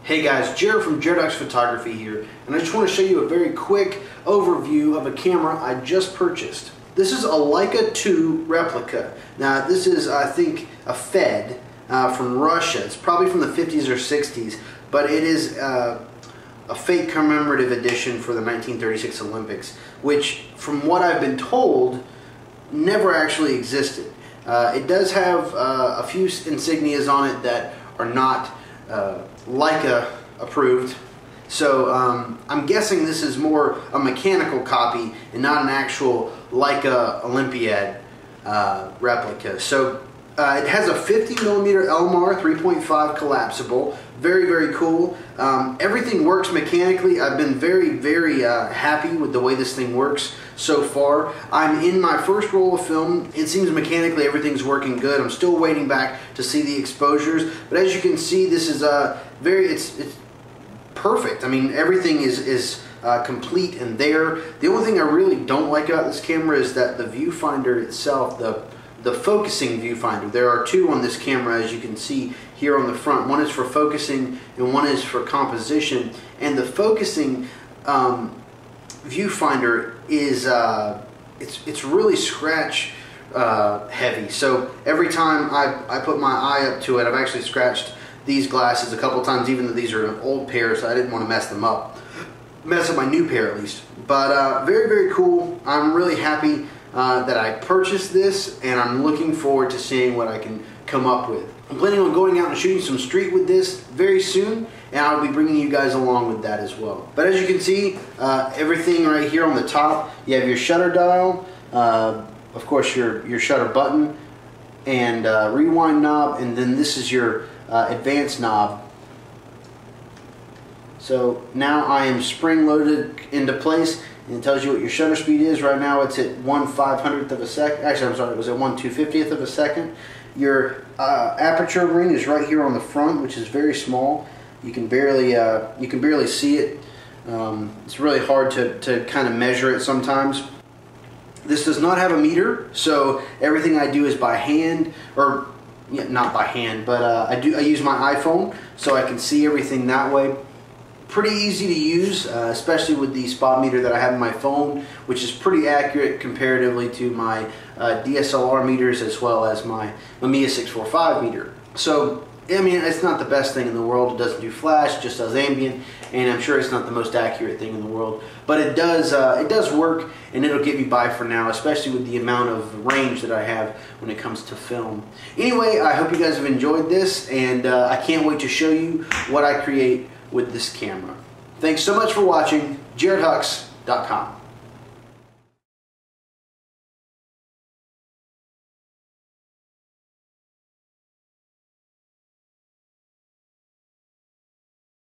Hey guys, Jared from Jared Photography here, and I just want to show you a very quick overview of a camera I just purchased. This is a Leica II replica. Now this is, I think, a Fed from Russia. It's probably from the 50s or 60s, but it is a fake commemorative edition for the 1936 Olympics, which, from what I've been told, never actually existed. It does have a few insignias on it that are not Leica approved, so I'm guessing this is more a mechanical copy and not an actual Leica Olympiad replica. So it has a 50mm LMR 3.5 collapsible. Very cool. Everything works mechanically. I've been very happy with the way this thing works so far. I'm in my first roll of film. It seems mechanically everything's working good. I'm still waiting back to see the exposures, but as you can see, this is it's perfect. I mean, everything is complete and there. The only thing I really don't like about this camera is that the viewfinder itself, the focusing viewfinder. There are two on this camera, as you can see here on the front. One is for focusing and one is for composition. And the focusing viewfinder is it's really scratch heavy. So every time I put my eye up to it, I've actually scratched these glasses a couple times, even though these are an old pair, so I didn't want to mess them up. Mess up my new pair at least. But very cool. I'm really happy that I purchased this, and I'm looking forward to seeing what I can come up with. I'm planning on going out and shooting some street with this very soon, and I'll be bringing you guys along with that as well. But as you can see, everything right here on the top, you have your shutter dial, of course your shutter button, and rewind knob, and then this is your advanced knob. So now I am spring loaded into place, and it tells you what your shutter speed is. Right now it's at 1/500th of a second. Actually, I'm sorry, it was at 1/250th of a second. Your aperture ring is right here on the front, which is very small. You can barely see it. It's really hard to kind of measure it sometimes. This does not have a meter, so everything I do is by hand, or not by hand, but I use my iPhone, so I can see everything that way. Pretty easy to use, especially with the spot meter that I have in my phone, which is pretty accurate comparatively to my DSLR meters as well as my Mamiya 645 meter. So, I mean, it's not the best thing in the world. It doesn't do flash, just does ambient, and I'm sure it's not the most accurate thing in the world. But it does work, and it'll get me by for now, especially with the amount of range that I have when it comes to film. Anyway, I hope you guys have enjoyed this, and I can't wait to show you what I create with this camera. Thanks so much for watching. JaredHux.com.